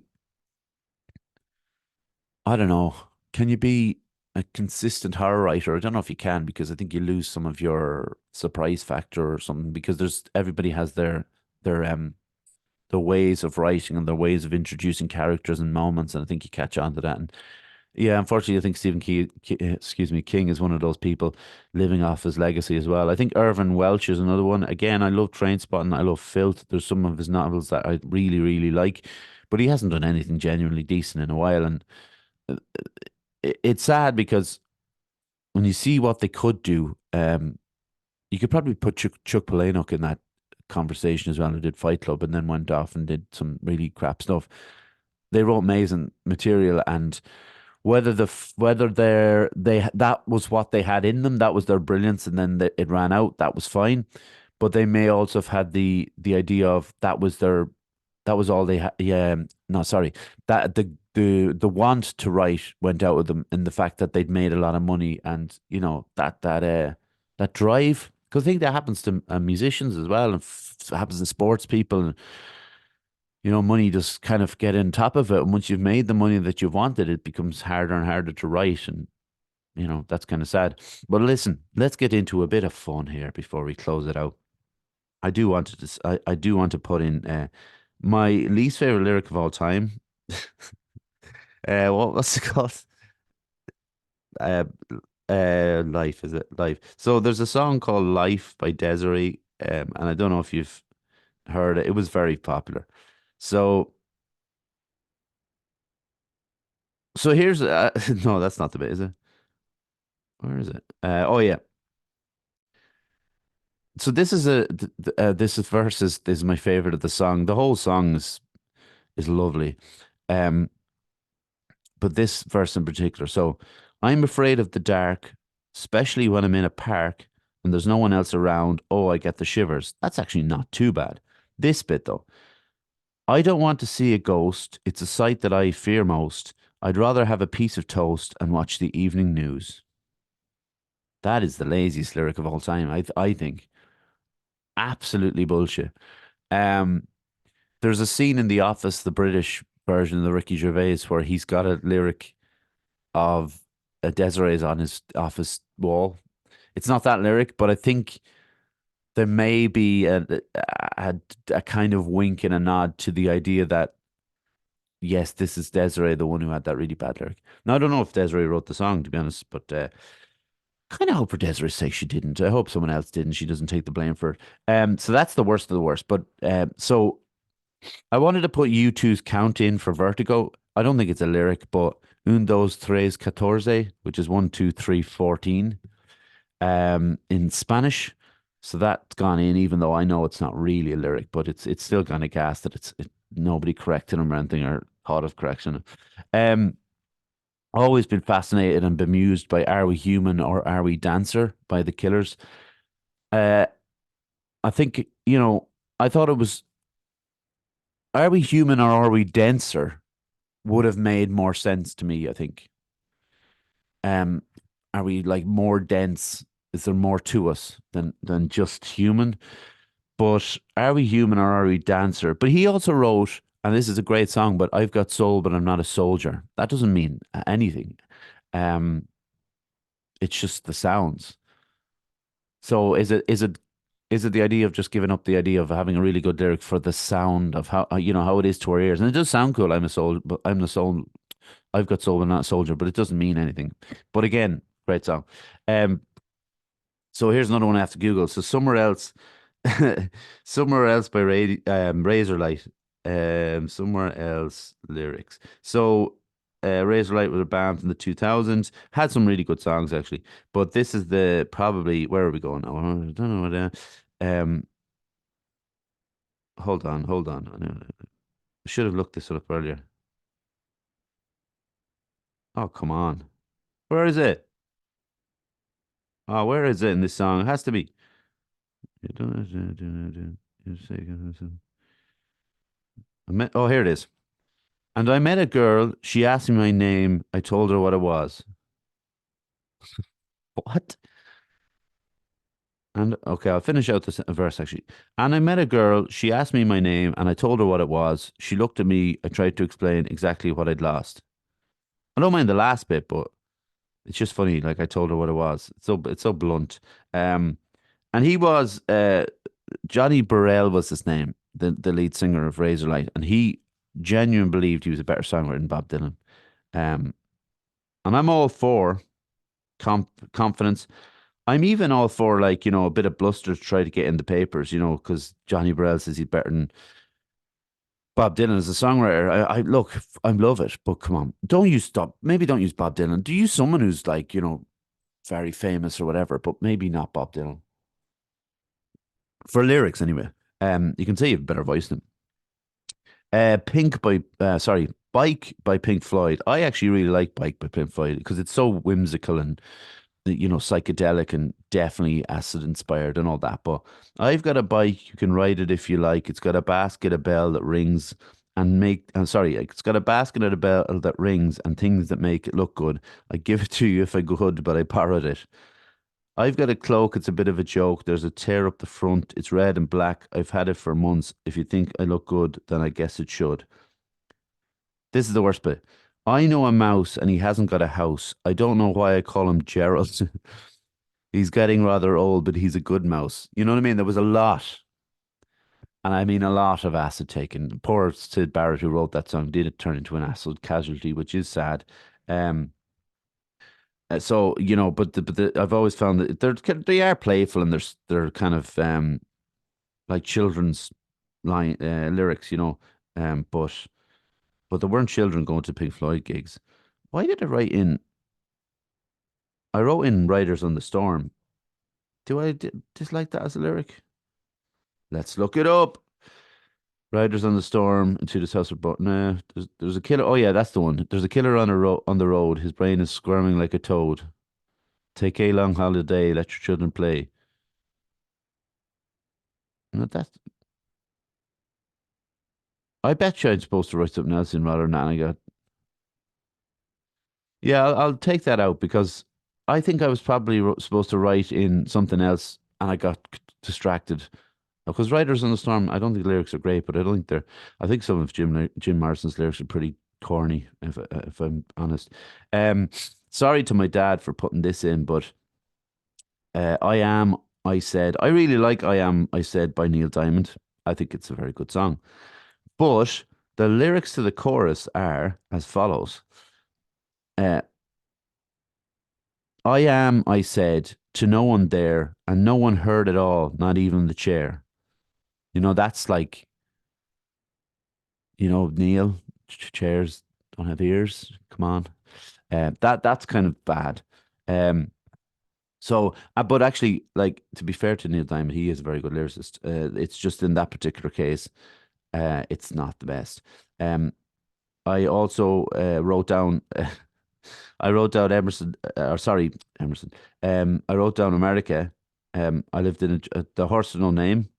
I don't know. Can you be a consistent horror writer? I don't know if you can because I think you lose some of your surprise factor or something because everybody has their ways of writing and their ways of introducing characters and moments, and I think you catch on to that. And yeah, unfortunately, I think King is one of those people living off his legacy as well. I think Irvin Welsh is another one. Again, I love Trainspotting. I love Filth. There's some of his novels that I really, really like, but he hasn't done anything genuinely decent in a while. And uh, it's sad because when you see what they could do, you could probably put Chuck Palahniuk in that conversation as well, who did Fight Club and then went off and did some really crap stuff. They wrote amazing material, and whether that was what they had in them, that was their brilliance, and then it ran out. That was fine, but they may also have had the idea of that was all they had. Yeah, no, sorry, that the want to write went out of them, in the fact that they'd made a lot of money, and that drive. Because I think that happens to musicians as well, and happens to sports people. And money just kind of get on top of it. And once you've made the money that you've wanted, it becomes harder and harder to write. And, that's kind of sad. But listen, let's get into a bit of fun here before we close it out. I do want to put in my least favorite lyric of all time. What's it called? Uh, Life, is it? Life. So there's a song called Life by Desiree. And I don't know if you've heard it. It was very popular. So So here's no, that's not the bit, is it? Where is it? Oh yeah. So this is this is verse is my favorite of the song. The whole song is lovely. Um, but this verse in particular. So I'm afraid of the dark, especially when I'm in a park and there's no one else around. Oh, I get the shivers. That's actually not too bad. This bit though, I don't want to see a ghost. It's a sight that I fear most. I'd rather have a piece of toast and watch the evening news. That is the laziest lyric of all time. I think absolutely bullshit. Um, there's a scene in The Office, the British version of the Ricky Gervais, where he's got a lyric of a Desiree's on his office wall. It's not that lyric, but I think there may be a, a kind of wink and a nod to the idea that yes, this is Desiree, the one who had that really bad lyric. Now I don't know if Desiree wrote the song, to be honest, but kind of hope for Desiree's sake she didn't. I hope someone else did and she doesn't take the blame for it. So that's the worst of the worst. But so I wanted to put U2's Count In for Vertigo. I don't think it's a lyric, but Un, dos, tres, catorce, which is 1, 2, 3, 14, in Spanish. So that's gone in, even though I know it's not really a lyric, but it's still kind of gas that nobody corrected him or anything or thought of correction. Um, always been fascinated and bemused by Are We Human or Are We Dancer by the Killers. Uh, I think, I thought it was Are We Human or Are We Denser would have made more sense to me, I think. Um, are we like more dense? Is there more to us than just human? But are we human or are we dancer? But he also wrote, and this is a great song, but I've got soul, but I'm not a soldier. That doesn't mean anything. Um, it's just the sounds. So is it the idea of just giving up the idea of having a really good lyric for the sound of how it is to our ears? And it does sound cool. I'm a soul, but I'm the soul. I've got soul, but not a soldier. But it doesn't mean anything. But again, great song. Um, so here's another one I have to Google. So somewhere else, somewhere else by Razorlight. Somewhere else lyrics. So Razorlight was a band in the 2000s. Had some really good songs actually. But this is the probably where are we going? Oh, I don't know. Hold on. I should have looked this up earlier. Oh, come on. Where is it? Oh, where is it in this song? It has to be. Oh, here it is. And I met a girl. She asked me my name. I told her what it was. What? And okay, I'll finish out this verse actually. And I met a girl. She asked me my name, and I told her what it was. She looked at me. I tried to explain exactly what I'd lost. I don't mind the last bit, but it's just funny. Like I told her what it was. It's so blunt. Um, and he was Johnny Burrell was his name, the lead singer of Razorlight, and he genuinely believed he was a better songwriter than Bob Dylan. Um, and I'm all for confidence. I'm even all for like a bit of bluster to try to get in the papers, because Johnny Burrell says he's better than Bob Dylan as a songwriter. I look, I love it, but come on, don't use stop. Maybe don't use Bob Dylan. Do use someone who's like very famous or whatever, but maybe not Bob Dylan for lyrics anyway. You can say you have a better voice than him. Bike by Pink Floyd. I actually really like Bike by Pink Floyd because it's so whimsical and psychedelic and definitely acid inspired and all that. But I've got a bike. You can ride it if you like. It's got a basket, a bell that rings and make. I'm sorry, it's got a basket and a bell that rings and things that make it look good. I give it to you if I could, but I borrowed it. I've got a cloak. It's a bit of a joke. There's a tear up the front. It's red and black. I've had it for months. If you think I look good, then I guess it should. This is the worst bit. I know a mouse and he hasn't got a house. I don't know why I call him Gerald. He's getting rather old, but he's a good mouse. You know what I mean? There was a lot, and I mean a lot of acid taken. Poor Sid Barrett, who wrote that song, did turn into an acid casualty, which is sad. Um, so I've always found that they are playful and they're kind of like children's lyrics, but there weren't children going to Pink Floyd gigs. Why did I write in? I wrote in Riders on the Storm. Do I dislike that as a lyric? Let's look it up. Riders on the storm into this house. But no, there's a killer. Oh yeah, that's the one. There's a killer on the road. His brain is squirming like a toad. Take a long holiday. Let your children play. No, that's. I bet you I'm supposed to write something else in rather than that. And I got. Yeah, I'll take that out because I think I was probably supposed to write in something else, and I got distracted. Because Riders on the Storm, I don't think the lyrics are great, but I don't think they're. I think some of Jim Morrison's lyrics are pretty corny, if I'm honest. Um, Sorry to my dad for putting this in, but I am. I said I really like I am. I said by Neil Diamond. I think it's a very good song, but the lyrics to the chorus are as follows: uh, I am. I said to no one there, and no one heard at all, not even the chair. That's like Neil, chairs don't have ears. Come on. That's kind of bad. Um, but actually, like to be fair to Neil Diamond, he is a very good lyricist. It's just in that particular case, it's not the best. Um, I also wrote down. I wrote down Emerson. Or sorry, Emerson. I wrote down America. I lived in the horse with no name.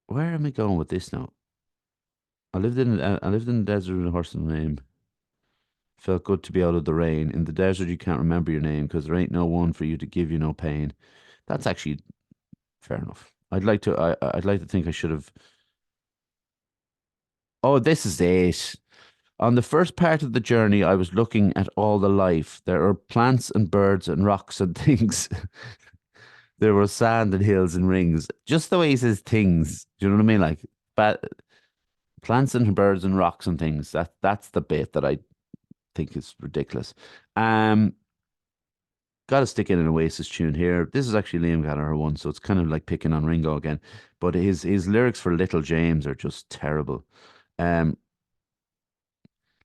Where am I going with this now? I lived in the desert with a horse with no name. Felt good to be out of the rain. In the desert, you can't remember your name because there ain't no one for you to give you no pain. That's actually fair enough. I'd like to think I should have. Oh, this is it. On the first part of the journey, I was looking at all the life. There are plants and birds and rocks and things. There were sand and hills and rings. Just the way he says things. Do you know what I mean? Like, but plants and birds and rocks and things. That's the bit that I think is ridiculous. Um, Got to stick in an Oasis tune here. This is actually Liam Gallagher one, so it's kind of like picking on Ringo again. But his lyrics for Little James are just terrible. Um,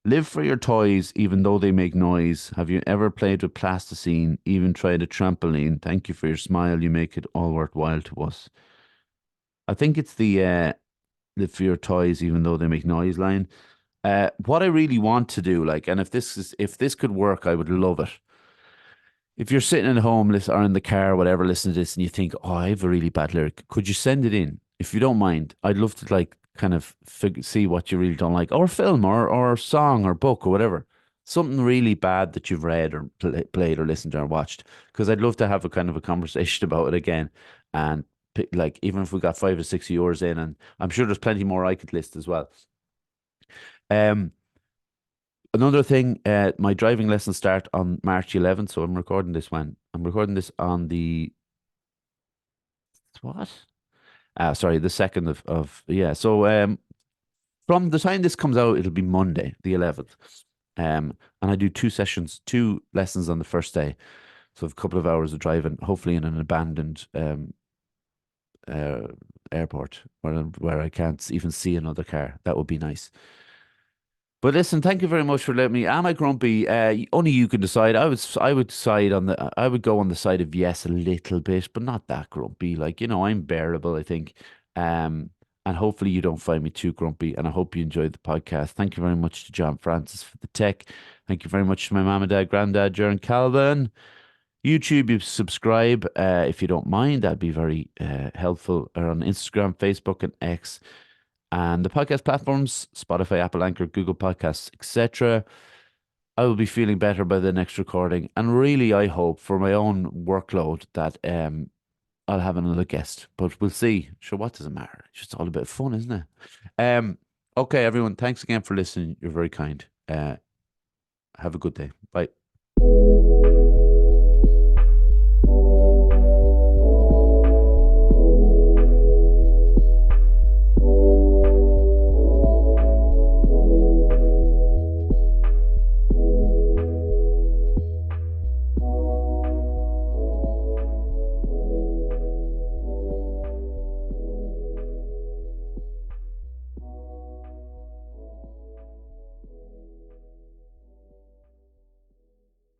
Live for your toys, even though they make noise. Have you ever played with plasticine? Even tried a trampoline? Thank you for your smile. You make it all worthwhile to us. I think it's the live for your toys, even though they make noise line. What I really want to do, like, and if this could work, I would love it. If you're sitting at home or in the car, or whatever, listening to this, and you think, "Oh, I have a really bad lyric," could you send it in? If you don't mind, I'd love to like kind of see what you really don't like, or film, or song, or book, or whatever. Something really bad that you've read or played or listened to or watched, because I'd love to have a kind of a conversation about it again, and like even if we got 5 or 6 years in, and I'm sure there's plenty more I could list as well. Um, Another thing, my driving lessons start on March 11th, so I'm recording this on the what? Sorry, the second of yeah. So from the time this comes out, it'll be Monday, the 11th. And I do two lessons on the first day. So a couple of hours of driving, hopefully in an abandoned uh, airport where I can't even see another car. That would be nice. But listen, thank you very much for letting me. Am I grumpy? Only you can decide. I would side on I would go on the side of yes a little bit, but not that grumpy. Like, I'm bearable, I think. Um, and hopefully you don't find me too grumpy. And I hope you enjoyed the podcast. Thank you very much to John Francis for the tech. Thank you very much to my mom and dad, granddad, Jaron Calvin. YouTube, you subscribe if you don't mind. That'd be very helpful. Or on Instagram, Facebook, and X. And the podcast platforms, Spotify, Apple Anchor, Google Podcasts, etc. I will be feeling better by the next recording. And really, I hope for my own workload that I'll have another guest. But we'll see. Sure, what does it matter? It's just all a bit of fun, isn't it? Um, okay, everyone. Thanks again for listening. You're very kind. Have a good day. Bye.